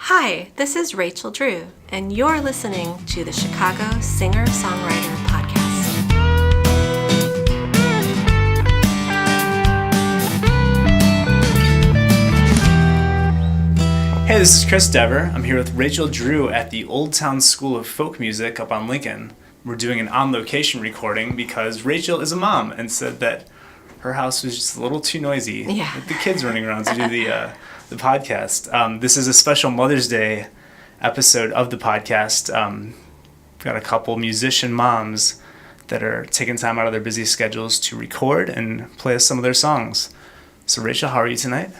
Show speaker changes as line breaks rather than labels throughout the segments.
Hi, this is Rachel Drew, and you're listening to the Chicago Singer-Songwriter Podcast.
Hey, this is Chris Dever. I'm here with Rachel Drew at the Old Town School of Folk Music up on Lincoln. We're doing an on-location recording because Rachel is a mom and said that her house was just a little too noisy with the kids running around to do the podcast. This is a special Mother's Day episode of the podcast. We've got a couple musician moms that are taking time out of their busy schedules to record and play us some of their songs. So Rachel, how are you tonight?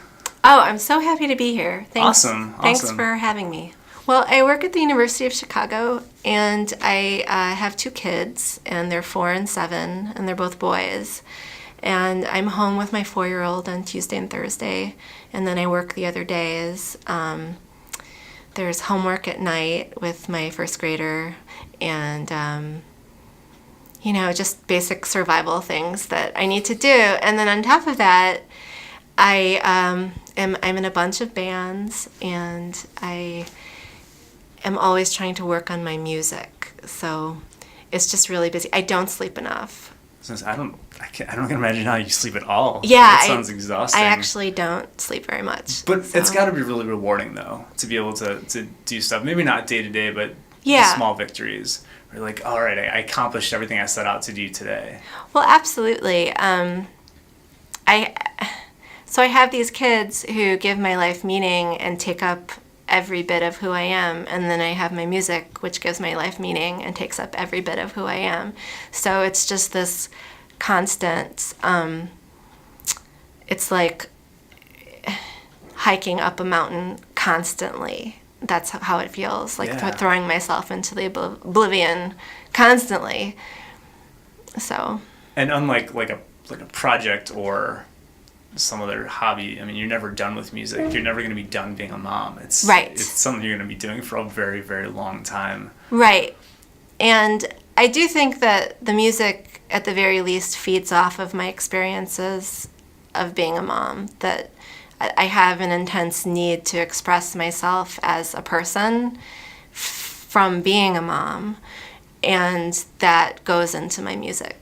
Oh, I'm so happy to be here. Thanks.
Awesome.
Thanks for having me. Well, I work at the University of Chicago, and I have two kids, and they're 4 and 7, and they're both boys. And I'm home with my 4-year-old on Tuesday and Thursday, and then I work the other days. There's homework at night with my first grader, and just basic survival things that I need to do. And then on top of that, I'm in a bunch of bands, and I am always trying to work on my music. So it's just really busy. I don't sleep enough.
I don't imagine how you sleep at all.
Yeah,
that sounds exhausting.
I actually don't sleep very much.
But it's got to be really rewarding, though, to be able to do stuff. Maybe not day to day, but small victories. Where you're like, all right, I accomplished everything I set out to do today.
Well, absolutely. So I have these kids who give my life meaning and take up every bit of who I am, and then I have my music, which gives my life meaning and takes up every bit of who I am. So it's just this constant, it's like hiking up a mountain constantly. That's how it feels, like throwing myself into the oblivion constantly. So. And
unlike like a project or some other hobby, I mean, you're never done with music. You're never going to be done being a mom. It's something you're going to be doing for a very, very long time. Right.
And I do think that the music, at the very least, feeds off of my experiences of being a mom, that I have an intense need to express myself as a person from being a mom, and that goes into my music.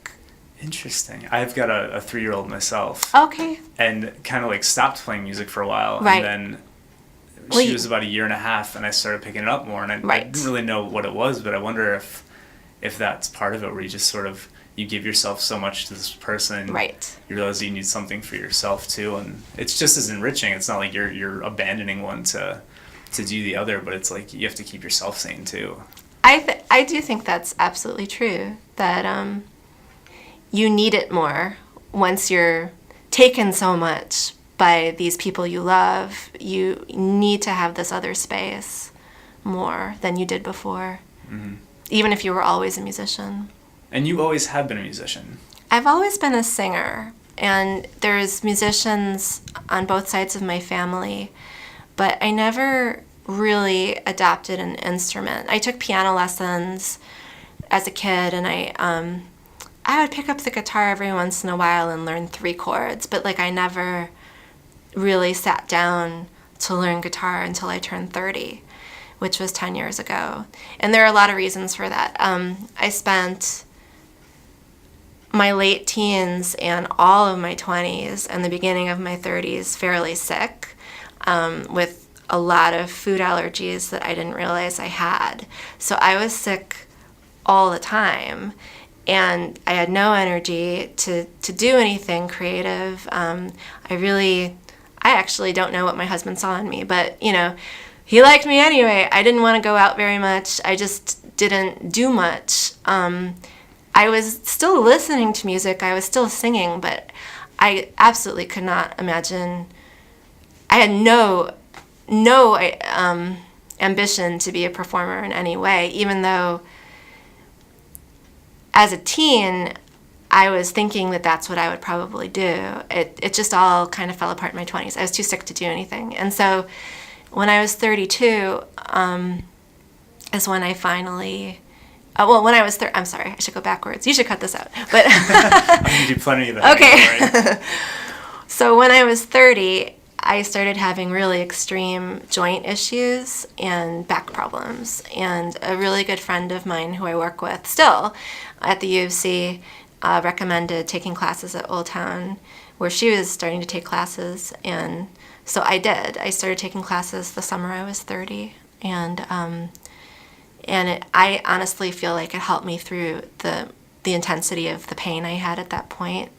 Interesting. I've got a 3-year-old myself.
Okay.
And kind of like stopped playing music for a while.
Right.
And then she was about 1.5 years, and I started picking it up more. And I didn't really know what it was, but I wonder if that's part of it, where you just sort of, you give yourself so much to this person.
Right.
You realize you need something for yourself too. And it's just as enriching. It's not like you're abandoning one to do the other, but it's like you have to keep yourself sane too.
I do think that's absolutely true. That, you need it more once you're taken so much by these people you love. You need to have this other space more than you did before, even if you were always a musician.
And you always have been a musician.
I've always been a singer, and there's musicians on both sides of my family, but I never really adopted an instrument. I took piano lessons as a kid, and I would pick up the guitar every once in a while and learn 3 chords, but I never really sat down to learn guitar until I turned 30, which was 10 years ago. And there are a lot of reasons for that. I spent my late teens and all of my 20s and the beginning of my 30s fairly sick, with a lot of food allergies that I didn't realize I had. So I was sick all the time. And I had no energy to do anything creative. I actually don't know what my husband saw in me, but, he liked me anyway. I didn't want to go out very much. I just didn't do much. I was still listening to music. I was still singing, but I absolutely could not imagine. I had no ambition to be a performer in any way, even though as a teen, I was thinking that that's what I would probably do. It just all kind of fell apart in my 20s. I was too sick to do anything. And so when I was 32 is when I finally... when I was... I'm sorry, I should go backwards. You should cut this out. But
I'm going to do plenty of that.
Okay. So when I was 30, I started having really extreme joint issues and back problems. And a really good friend of mine who I work with still at the U of C recommended taking classes at Old Town, where she was starting to take classes. And so I did. I started taking classes the summer I was 30. And I honestly feel like it helped me through the intensity of the pain I had at that point.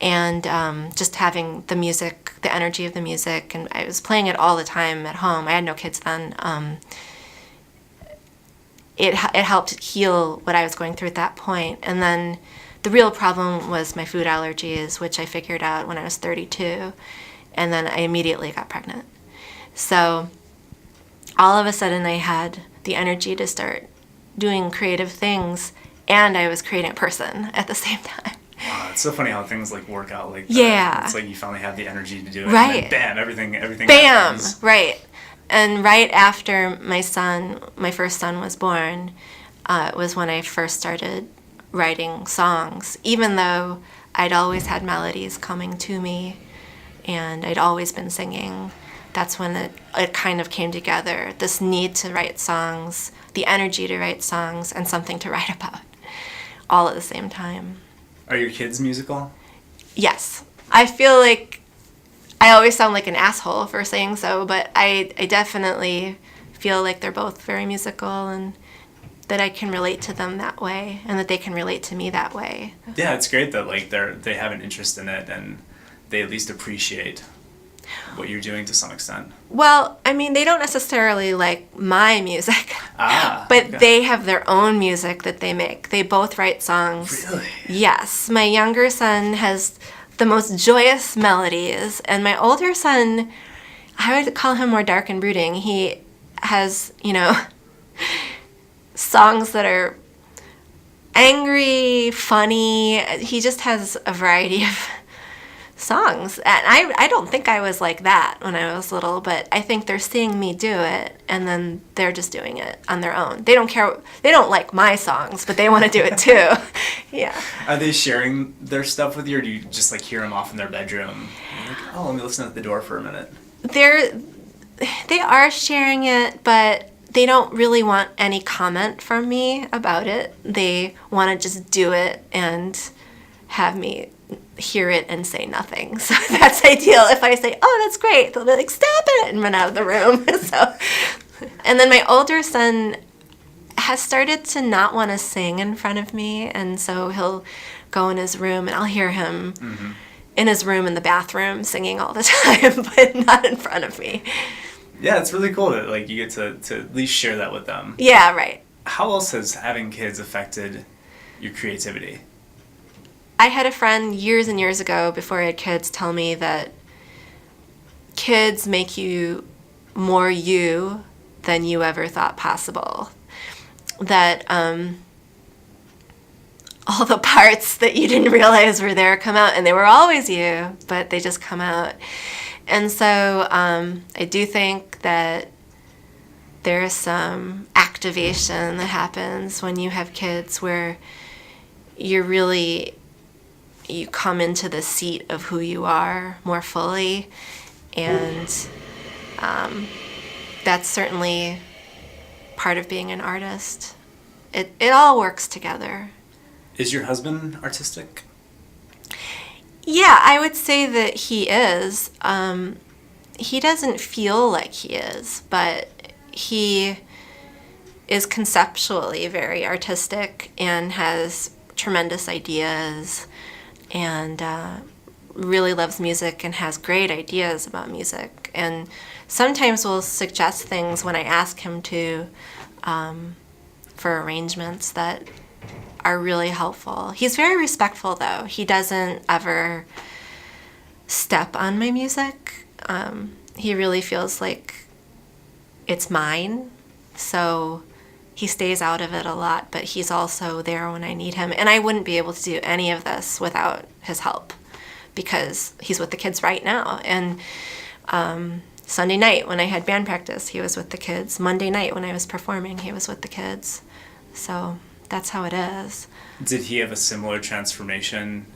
And just having the music, the energy of the music, and I was playing it all the time at home. I had no kids then. It helped heal what I was going through at that point. And then the real problem was my food allergies, which I figured out when I was 32. And then I immediately got pregnant. So all of a sudden I had the energy to start doing creative things, and I was creating a person at the same time.
Wow, it's so funny how things like work out like that.
Yeah.
It's like you finally have the energy to do it.
Right.
And then bam, everything
Bam!
happens.
Right. And right after my first son was born, was when I first started writing songs, even though I'd always had melodies coming to me and I'd always been singing. That's when it kind of came together, this need to write songs, the energy to write songs, and something to write about, all at the same time.
Are your kids musical?
Yes. I feel like I always sound like an asshole for saying so, but I definitely feel like they're both very musical and that I can relate to them that way and that they can relate to me that way.
Yeah, it's great that like they have an interest in it and they at least appreciate what you're doing to some extent.
Well, I mean, they don't necessarily like my music,
but
okay. They have their own music that they make. They both write songs.
Really?
Yes. My younger son has the most joyous melodies, and my older son, I would call him more dark and brooding. He has, songs that are angry, funny. He just has a variety of songs. And I don't think I was like that when I was little, but I think they're seeing me do it, and then they're just doing it on their own. They don't care. They don't like my songs, but they want to do it too. Yeah.
Are they sharing their stuff with you, or do you just like hear them off in their bedroom? You're like, oh, let me listen at the door for a minute.
They are sharing it, but they don't really want any comment from me about it. They want to just do it and have me hear it and say nothing. So that's ideal. If I say, oh, that's great, they'll be like, stop it, and run out of the room. And then my older son has started to not want to sing in front of me, and so he'll go in his room and I'll hear him in his room in the bathroom singing all the time, but not in front of me.
Yeah, it's really cool that like you get to at least share that with them.
Yeah, right.
How else has having kids affected your creativity?
I had a friend years and years ago, before I had kids, tell me that kids make you more you than you ever thought possible. That all the parts that you didn't realize were there come out, and they were always you, but they just come out. And so I do think that there's some activation that happens when you have kids where you come into the seat of who you are more fully, and that's certainly part of being an artist. It all works together.
Is your husband artistic?
Yeah, I would say that he is. He doesn't feel like he is, but he is conceptually very artistic and has tremendous ideas and really loves music and has great ideas about music. And sometimes will suggest things when I ask him to for arrangements that are really helpful. He's very respectful, though. He doesn't ever step on my music. He really feels like it's mine, so he stays out of it a lot, but he's also there when I need him. And I wouldn't be able to do any of this without his help, because he's with the kids right now. And Sunday night when I had band practice, he was with the kids. Monday night when I was performing, he was with the kids. So that's how it is.
Did he have a similar transformation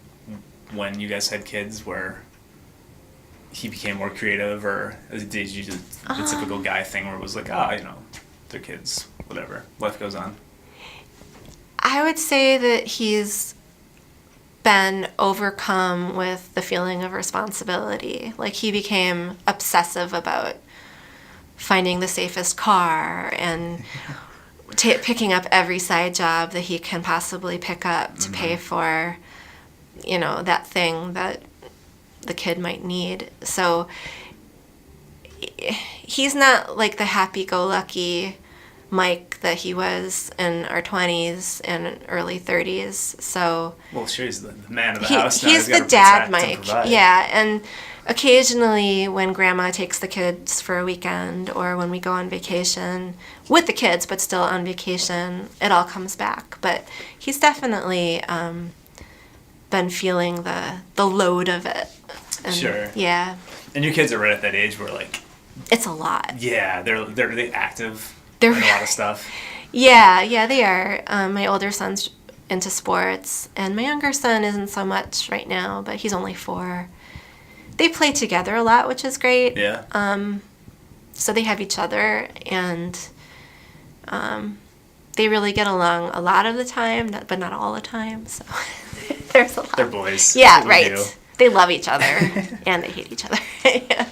when you guys had kids, where he became more creative, or did you do the typical guy thing where it was like, they're kids, whatever, life goes on?
I would say that he's been overcome with the feeling of responsibility. Like, he became obsessive about finding the safest car and picking up every side job that he can possibly pick up to pay for, that thing that the kid might need. So he's not like the happy-go-lucky Mike that he was in our 20s and early 30s. So,
well, sure, he's the man of the house now.
He's the dad Mike. Yeah, and occasionally when grandma takes the kids for a weekend, or when we go on vacation with the kids but still on vacation, it all comes back. But he's definitely been feeling the load of it. And,
sure.
Yeah.
And your kids are right at that age where, like,
it's a lot.
Yeah, they're active.
They're
in a lot of stuff.
Yeah, they are. My older son's into sports, and my younger son isn't so much right now, but he's only 4. They play together a lot, which is great.
Yeah.
So they have each other, and they really get along a lot of the time, but not all the time. So there's a lot.
They're boys.
Yeah, right. They love each other, and they hate each other. Yeah.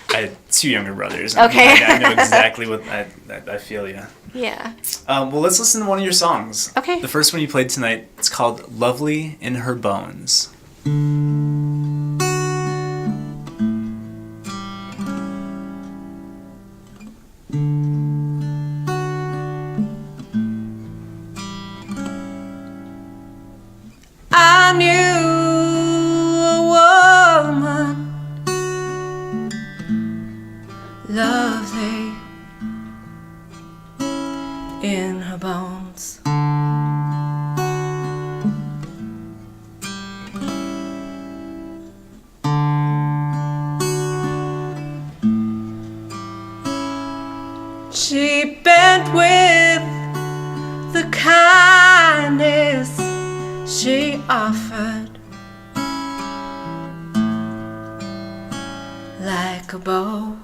I had 2 younger brothers.
Okay.
I know exactly what I feel, yeah.
Yeah.
Well, let's listen to one of your songs.
Okay.
The first one you played tonight, it's called Lovely in Her Bones.
I knew a woman lovely in her bones. She bent with the kindness she offered, like a bow.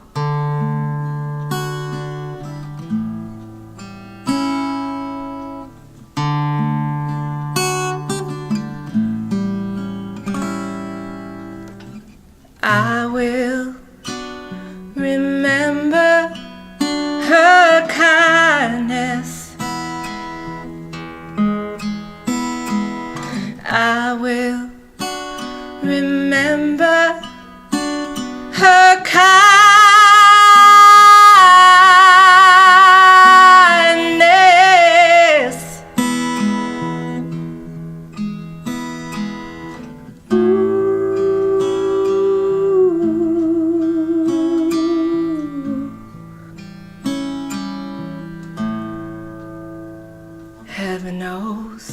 I will remember her kindness. I will remember her kindness. Heaven knows.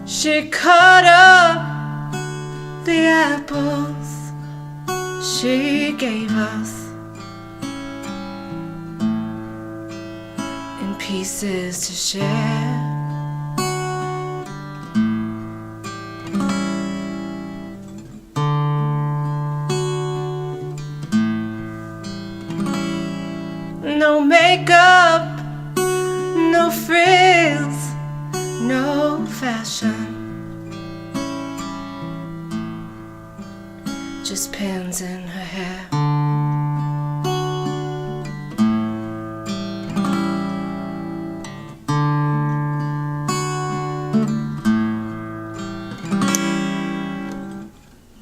She cut up the apples she gave us in pieces to share. No makeup, no frills, no fashion, just pins in her hair.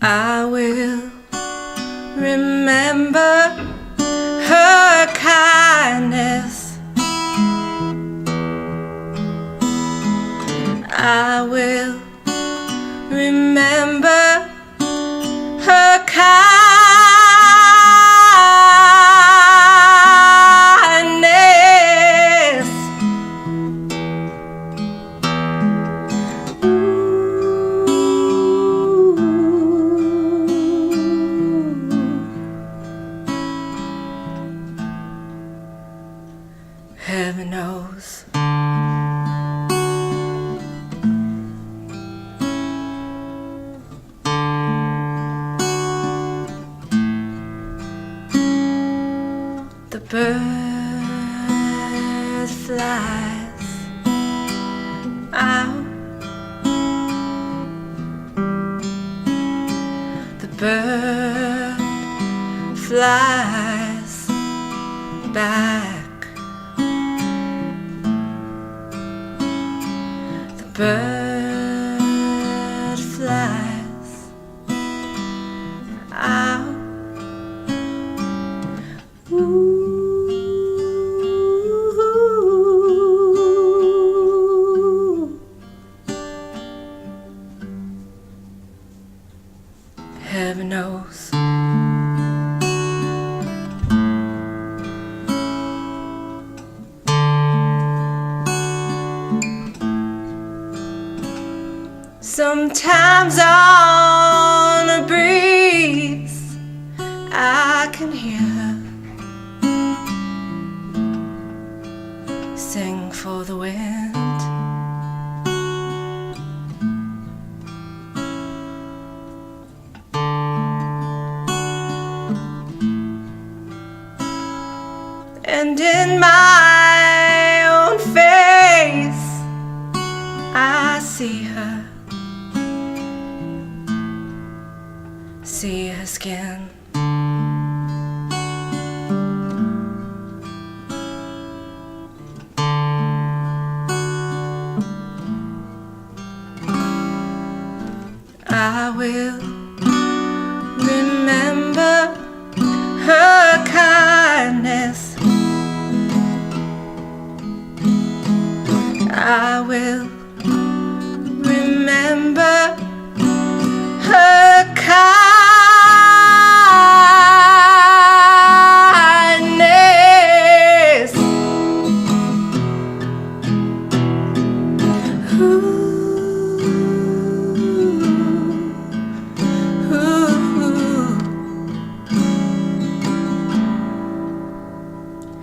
I will remember her kindness. I will remember her kindness. Heaven bird flies out. The bird flies back. The bird flies out. Ooh. Heaven knows. Sometimes on a breeze I can hear her sing for the wind. And in my own face I see her, see her skin. I will remember her kindness. I will remember her kindness. Ooh, ooh.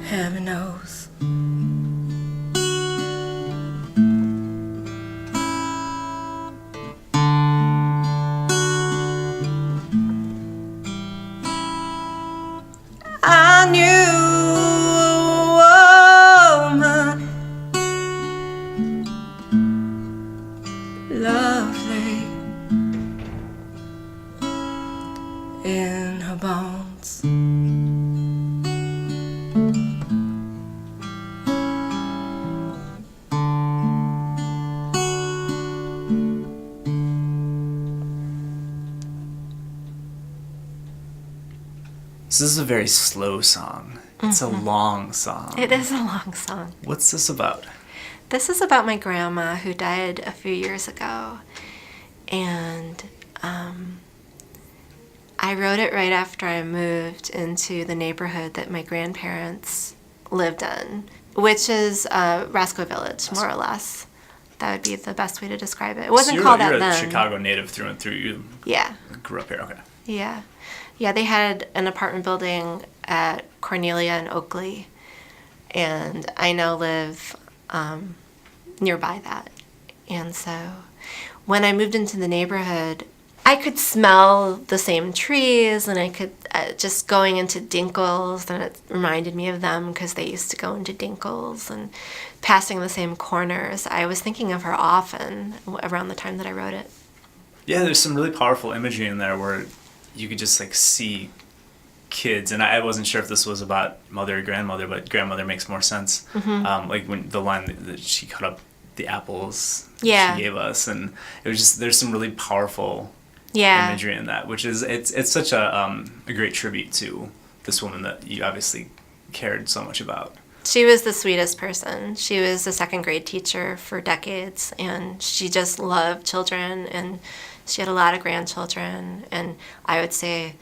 Heaven knows. I knew a woman lovely in her bones.
This is a very slow song. It's a long song.
It is a long song.
What's this about?
This is about my grandma who died a few years ago. And I wrote it right after I moved into the neighborhood that my grandparents lived in, which is Roscoe Village, more or less. That would be the best way to describe it. It wasn't called that
You're
then.
a Chicago native through and through. You
Yeah.
grew up here. Okay.
Yeah. Yeah, they had an apartment building at Cornelia and Oakley, and I now live nearby that. And so when I moved into the neighborhood, I could smell the same trees, and I could just going into Dinkles, and it reminded me of them because they used to go into Dinkles, and passing the same corners. I was thinking of her often around the time that I wrote it.
Yeah, there's some really powerful imagery in there where you could just like see kids, and I wasn't sure if this was about mother or grandmother, but grandmother makes more sense. Like when the line that she cut up the apples
Yeah.
she gave us, and it was just there's some really powerful
Yeah.
imagery in that, which is it's such a great tribute to this woman that you obviously cared so much about.
She was the sweetest person. She was a second grade teacher for decades, and she just loved children, and she had a lot of grandchildren, and I would say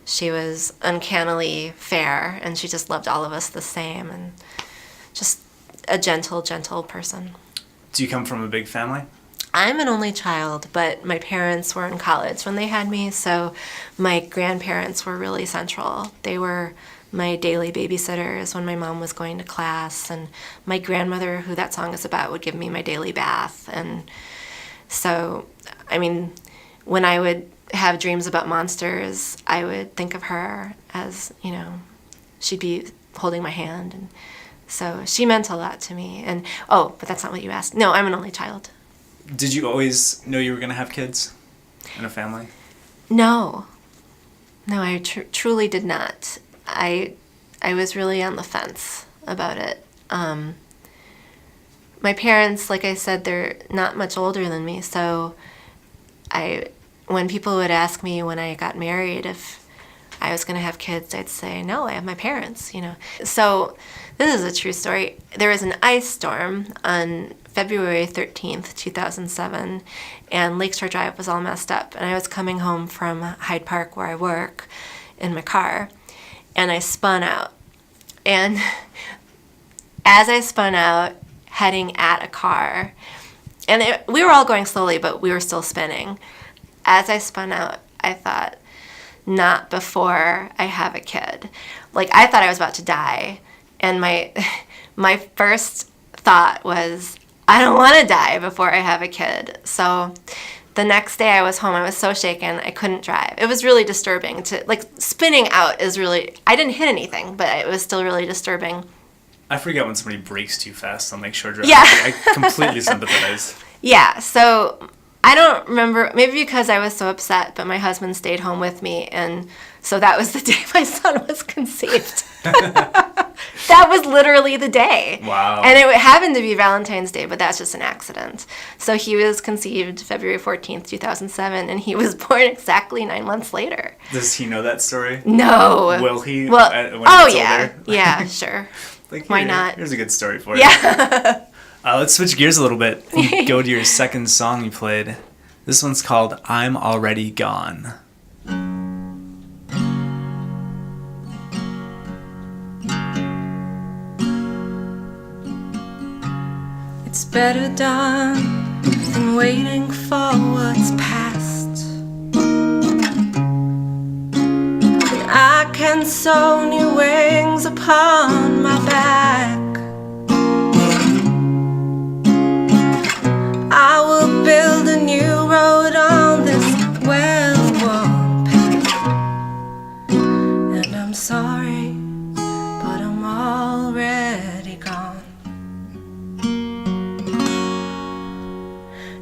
she was uncannily fair, and she just loved all of us the same, and just a gentle, gentle person.
Do you come from a big family?
I'm an only child, but my parents were in college when they had me, so my grandparents were really central. They were my daily babysitters when my mom was going to class, and my grandmother, who that song is about, would give me my daily bath. And so, I mean, when I would have dreams about monsters, I would think of her as, you know, she'd be holding my hand. And so she meant a lot to me. And, oh, but that's not what you asked. No, I'm an only child.
Did you always know you were going to have kids and a family?
No. No, I truly did not. I was really on the fence about it. My parents, like I said, they're not much older than me, so when people would ask me when I got married if I was going to have kids, I'd say, no, I have my parents, you know. So this is a true story. There was an ice storm on February 13th, 2007, and Lakeshore Drive was all messed up. And I was coming home from Hyde Park, where I work, in my car, and I spun out. And as I spun out, heading at a car, and we were all going slowly, but we were still spinning. As I spun out, I thought, not before I have a kid. Like, I thought I was about to die, and my first thought was, I don't want to die before I have a kid. So the next day I was home, I was so shaken, I couldn't drive. It was really disturbing spinning out is really, I didn't hit anything, but it was still really disturbing. I
forget when somebody brakes too fast on Lakeshore Drive.
Yeah.
I completely sympathize.
Yeah, so I don't remember, maybe because I was so upset, but my husband stayed home with me, and so that was the day my son was conceived. That was literally the day.
Wow.
And it happened to be Valentine's Day, but that's just an accident. So he was conceived February 14th, 2007, and he was born exactly 9 months later.
Does he know that story?
No.
Will he?
Well,
when he gets
yeah.
older?
Yeah, sure.
Why
not?
Here's a good story for you.
Yeah.
Let's switch gears a little bit and go to your second song you played. This one's called I'm Already Gone.
It's better done than waiting for what's past. I can sew new wings upon my back. I will build a new road on this well-worn path. And I'm sorry, but I'm already gone.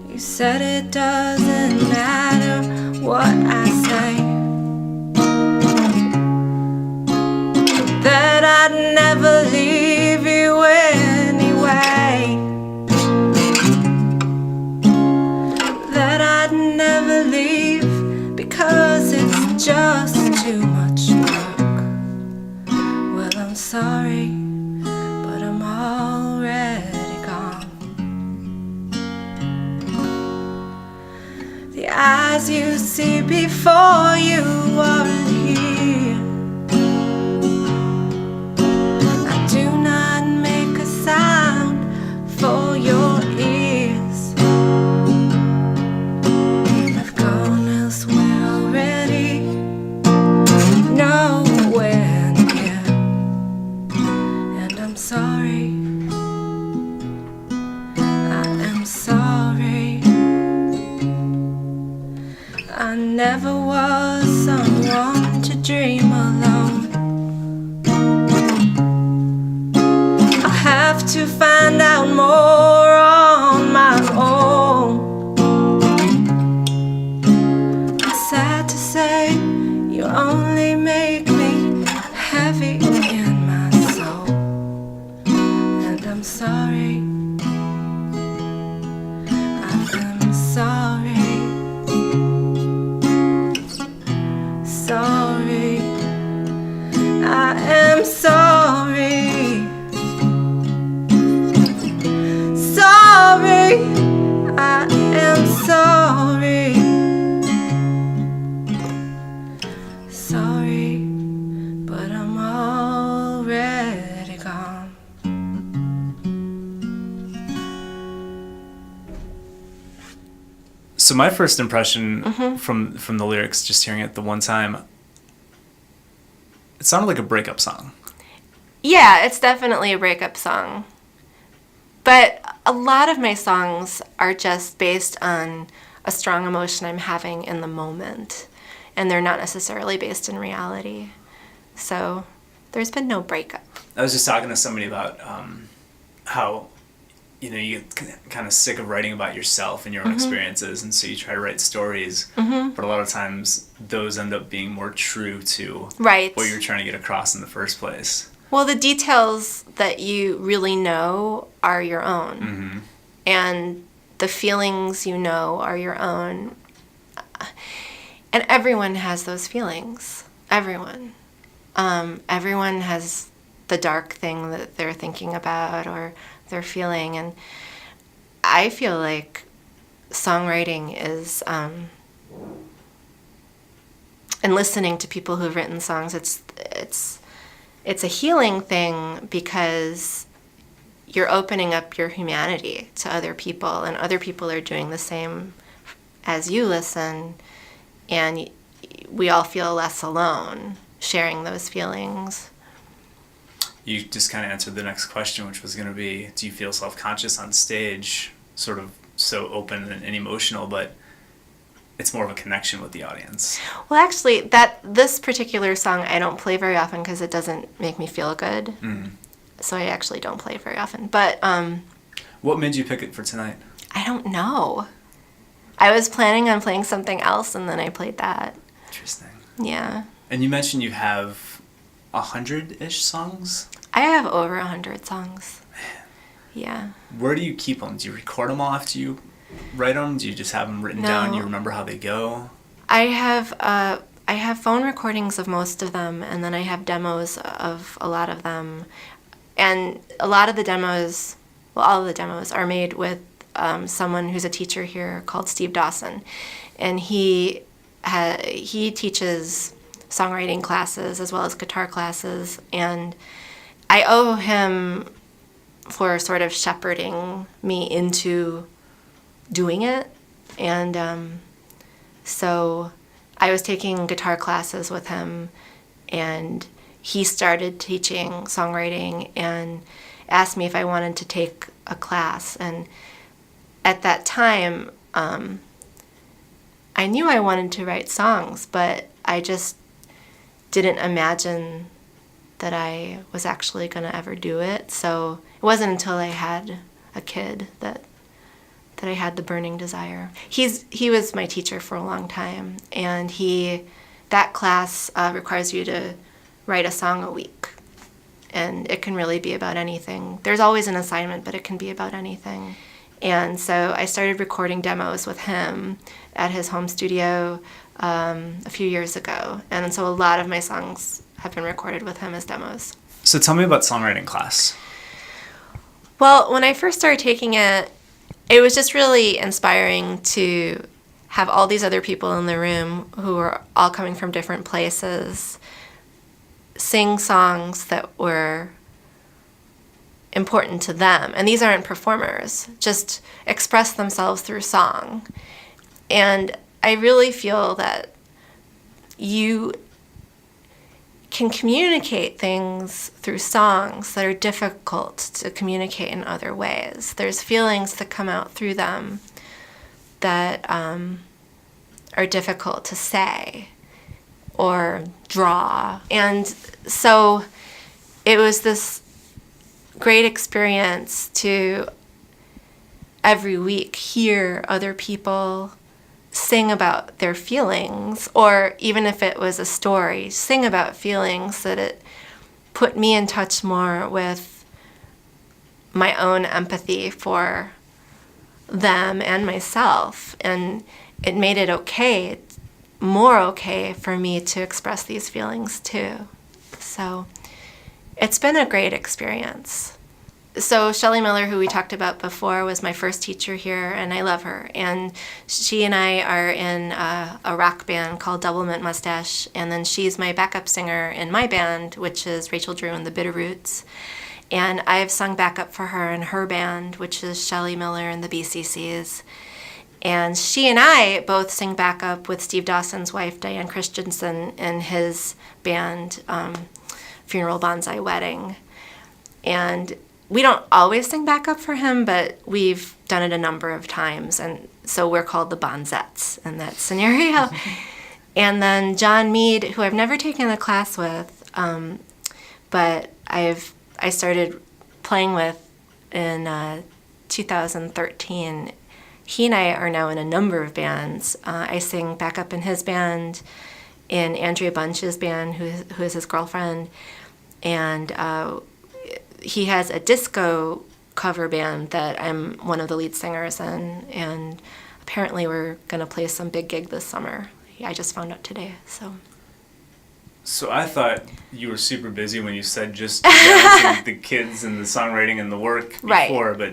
You said it doesn't matter what I say, that I'd never leave you anyway, that I'd never leave because it's just too much work. Well, I'm sorry, but I'm already gone. The eyes you see before you aren't here. I do not make a sound for your ears. I've gone elsewhere already, nowhere near. And I'm sorry, I am sorry. I never was someone to dream alone. I have to find out more on my own. It's sad to say, you only make me heavy in my soul. And I'm sorry, I am sorry. Sorry, I am sorry. Sorry, I am sorry. Sorry, but I'm already gone.
So my first impression from the lyrics, just hearing it the one time, it sounded like a breakup song.
Yeah, it's definitely a breakup song. But a lot of my songs are just based on a strong emotion I'm having in the moment, and they're not necessarily based in reality. So there's been no breakup.
I was just talking to somebody about how, you get kind of sick of writing about yourself and your own experiences, and so you try to write stories, but a lot of times those end up being more true to
Right.
what you're trying to get across in the first place.
Well, the details that you really know are your own, and the feelings you know are your own. And everyone has those feelings. Everyone. Everyone has the dark thing that they're thinking about or they're feeling. And I feel like songwriting is, and listening to people who've written songs, it's a healing thing because you're opening up your humanity to other people, and other people are doing the same as you listen, and we all feel less alone sharing those feelings.
You just kind of answered the next question, which was going to be, do you feel self-conscious on stage, sort of so open and emotional, but it's more of a connection with the audience?
Well, actually, this particular song I don't play very often because it doesn't make me feel good. So I actually don't play it very often. But
what made you pick it for tonight?
I don't know. I was planning on playing something else, and then I played that.
Interesting.
Yeah.
And you mentioned you have 100-ish songs?
I have over 100 songs.
Man.
Yeah.
Where do you keep them? Do you record them all after you write them? Do you just have them written down and you remember how they go?
I have phone recordings of most of them, and then I have demos of a lot of them. And a lot of the demos, well, all of the demos are made with someone who's a teacher here called Steve Dawson. And he teaches songwriting classes as well as guitar classes. And I owe him for sort of shepherding me into doing it. And so I was taking guitar classes with him, and he started teaching songwriting and asked me if I wanted to take a class. And at that time, I knew I wanted to write songs, but I just didn't imagine that I was actually going to ever do it. So it wasn't until I had a kid that I had the burning desire. He was my teacher for a long time, and that class requires you to write a song a week, and it can really be about anything. There's always an assignment, but it can be about anything. And so I started recording demos with him at his home studio a few years ago, and so a lot of my songs have been recorded with him as demos.
So tell me about songwriting class.
Well, when I first started taking it, it was just really inspiring to have all these other people in the room who were all coming from different places sing songs that were important to them. And these aren't performers, just express themselves through song. And I really feel that you can communicate things through songs that are difficult to communicate in other ways. There's feelings that come out through them that are difficult to say or draw. And so it was this great experience to every week hear other people sing about their feelings, or even if it was a story, sing about feelings, that it put me in touch more with my own empathy for them and myself. And it made it okay, more okay for me to express these feelings too. So it's been a great experience. So Shelley Miller, who we talked about before, was my first teacher here, and I love her. And she and I are in a rock band called Double Mint Mustache, and then she's my backup singer in my band, which is Rachel Drew and the Bitterroots. And I've sung backup for her in her band, which is Shelley Miller and the BCCs. And she and I both sing backup with Steve Dawson's wife, Diane Christensen, in his band, Funeral Bonsai Wedding. And we don't always sing backup for him, but we've done it a number of times, and so we're called the Bonzettes in that scenario. And then John Mead, who I've never taken a class with, but I've I started playing with in 2013, he and I are now in a number of bands. I sing backup in his band, in Andrea Bunch's band, who is his girlfriend, and he has a disco cover band that I'm one of the lead singers in, and apparently we're going to play some big gig this summer. I just found out today, so...
So I thought you were super busy when you said just balancing the kids and the songwriting and the work before, but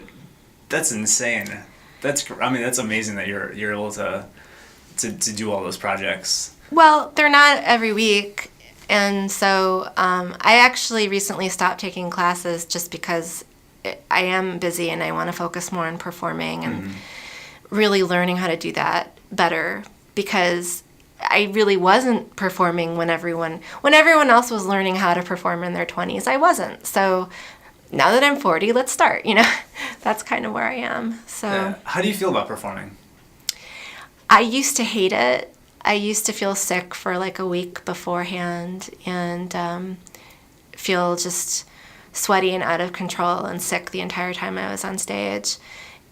that's insane. That's amazing that you're able to do all those projects.
Well, they're not every week, and so I actually recently stopped taking classes just because I am busy and I want to focus more on performing and really learning how to do that better, because I really wasn't performing when everyone else was learning how to perform in their 20s. I wasn't. So now that I'm 40, let's start, That's kind of where I am. So
yeah. How do you feel about performing?
I used to hate it. I used to feel sick for like a week beforehand and feel just sweaty and out of control and sick the entire time I was on stage.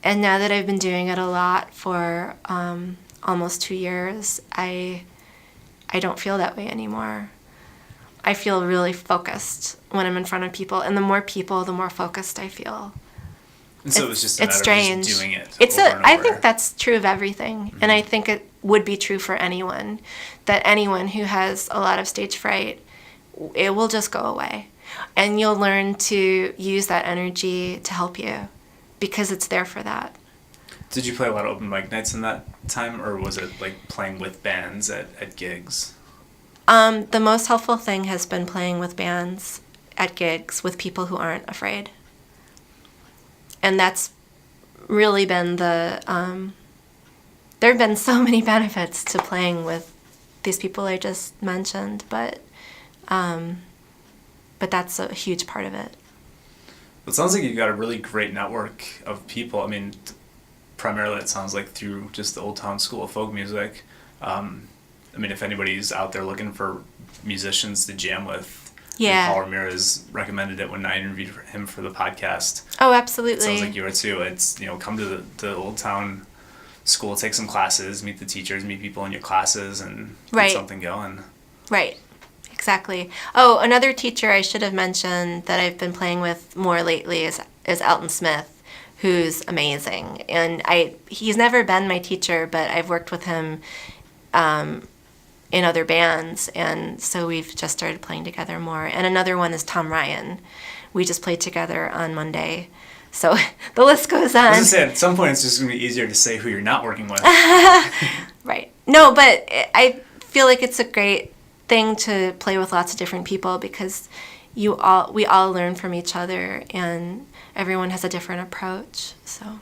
And now that I've been doing it a lot for almost 2 years, I don't feel that way anymore. I feel really focused when I'm in front of people, and the more people, the more focused I feel.
And so it's just a matter of just doing it over and over.
I think that's true of everything, and I think it would be true for anyone, that anyone who has a lot of stage fright, it will just go away. And you'll learn to use that energy to help you, because it's there for that.
Did you play a lot of open mic nights in that time, or was it like playing with bands at gigs?
The most helpful thing has been playing with bands at gigs with people who aren't afraid. And that's really been there have been so many benefits to playing with these people I just mentioned, but that's a huge part of it.
It sounds like you've got a really great network of people. I mean, primarily it sounds like through just the Old Town School of Folk Music. If anybody's out there looking for musicians to jam with, Paul Ramirez recommended it when I interviewed him for the podcast.
Oh, absolutely.
It sounds like you are too. It's, come to the Old Town School, take some classes, meet the teachers, meet people in your classes, and get something going. Right.
Exactly. Oh, another teacher I should have mentioned that I've been playing with more lately is Elton Smith, who's amazing. And he's never been my teacher, but I've worked with him in other bands, and so we've just started playing together more. And another one is Tom Ryan. We just played together on Monday. So the list goes on.
I was going to say, at some point it's just going to be easier to say who you're not working with.
Right. No, but I feel like it's a great thing to play with lots of different people, because we all learn from each other, and everyone has a different approach. So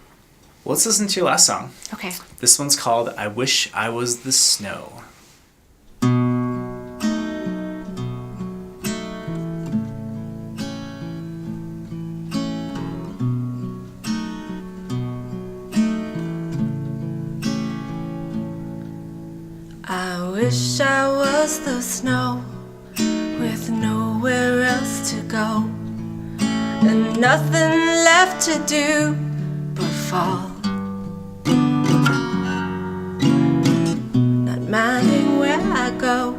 let's listen to your last song.
Okay.
This one's called I Wish I Was the Snow.
I wish I was the snow with nowhere else to go and nothing left to do but fall. Not minding where I go,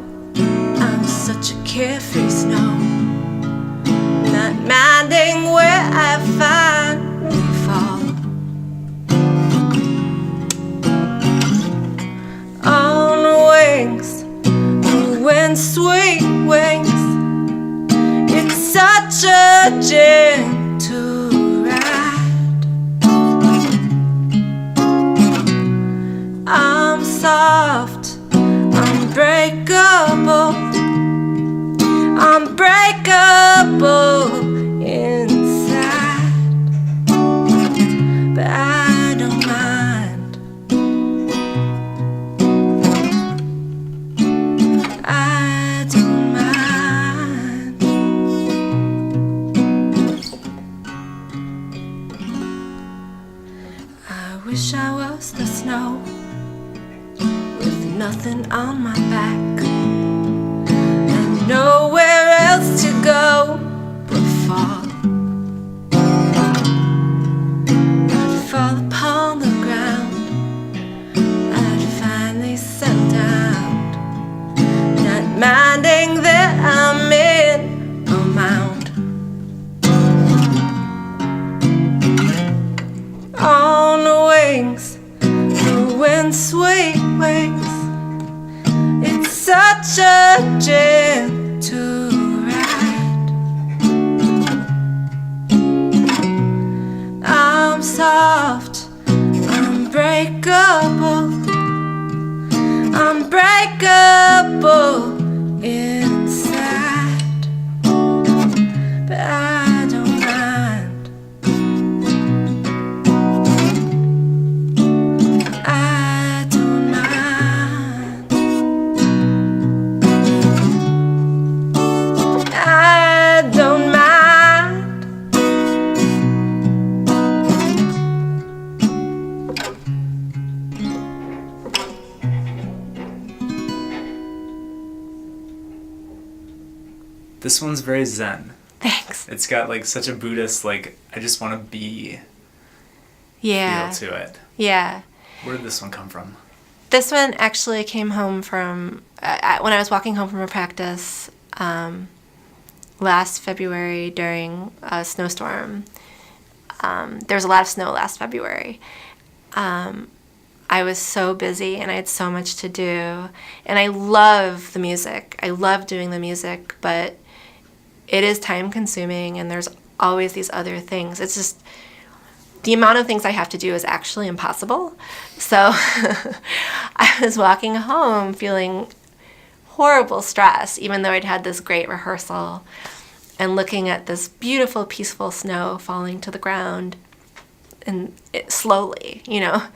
I'm such a carefree snow. Not minding where I finally fall. And sweet wings, it's such a gentle ride. I'm soft, unbreakable, unbreakable inside, but I don't mind. Wish I was the snow with nothing on my back and nowhere else to go but fall. wind sweet wings. It's such a gentle ride. I'm soft, unbreakable, unbreakable inside, but I don't mind. I don't mind. I don't mind.
This one's very zen.
Thanks.
It's got like such a Buddhist, like, I just want to be
Yeah.
feel to it.
Yeah.
Where did this one come from?
This one actually came home from when I was walking home from a practice last February during a snowstorm. There was a lot of snow last February. I was so busy and I had so much to do. And I love the music. I love doing the music, but it is time consuming and there's always these other things. It's just the amount of things I have to do is actually impossible. So I was walking home feeling horrible stress, even though I'd had this great rehearsal, and looking at this beautiful, peaceful snow falling to the ground and slowly,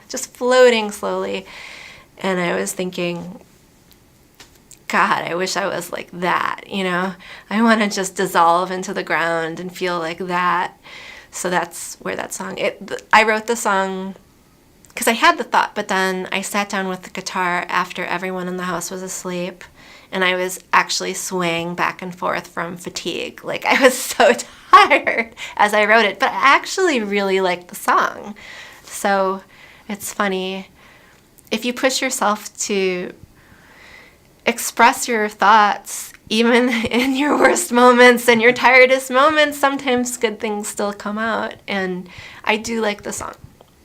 just floating slowly. And I was thinking, God, I wish I was like that, I want to just dissolve into the ground and feel like that. So that's where that song, I wrote the song because I had the thought, but then I sat down with the guitar after everyone in the house was asleep, and I was actually swaying back and forth from fatigue. Like, I was so tired as I wrote it, but I actually really liked the song. So it's funny. If you push yourself to express your thoughts, even in your worst moments and your tiredest moments, sometimes good things still come out. And I do like the song.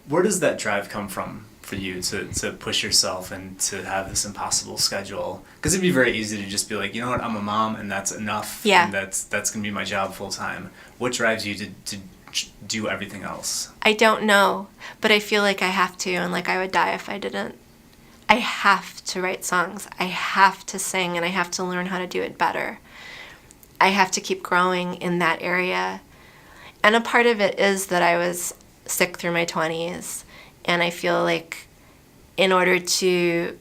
Where does that drive come from for you to push yourself and to have this impossible schedule? Because it'd be very easy to just be like, you know what, I'm a mom and that's enough.
Yeah.
And that's going to be my job full time. What drives you to do everything else?
I don't know, but I feel like I have to, and like I would die if I didn't. I have to write songs. I have to sing, and I have to learn how to do it better. I have to keep growing in that area. And a part of it is that I was sick through my 20s, and I feel like in order to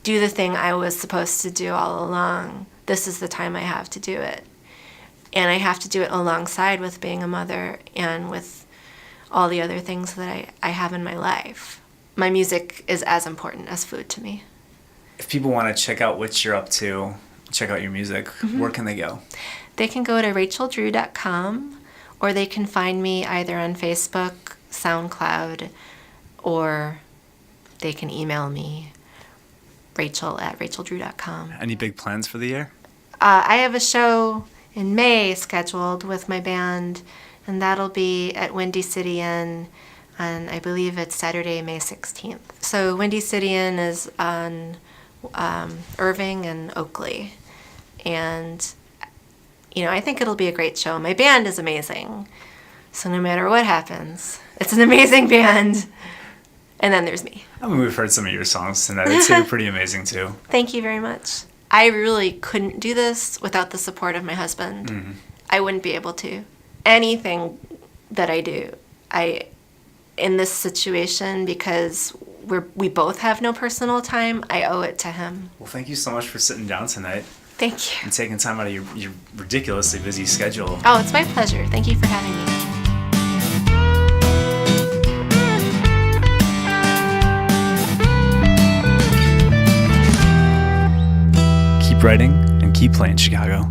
do the thing I was supposed to do all along, this is the time I have to do it. And I have to do it alongside with being a mother and with all the other things that I have in my life. My music is as important as food to me.
If people want to check out what you're up to, check out your music, where can they go?
They can go to racheldrew.com, or they can find me either on Facebook, SoundCloud, or they can email me, rachel@racheldrew.com.
Any big plans for the year?
I have a show in May scheduled with my band, and that'll be at Windy City Inn, and I believe it's Saturday, May 16th. So Windy City Inn is on Irving and Oakley. And, I think it'll be a great show. My band is amazing. So no matter what happens, it's an amazing band. And then there's me.
I mean, we've heard some of your songs tonight. I'd say you're pretty amazing, too.
Thank you very much. I really couldn't do this without the support of my husband. Mm-hmm. I wouldn't be able to. Anything that I do, in this situation, because we both have no personal time, I owe it to him.
Well, thank you so much for sitting down tonight.
Thank you.
And taking time out of your ridiculously busy schedule.
Oh, it's my pleasure. Thank you for having me.
Keep writing and keep playing, Chicago.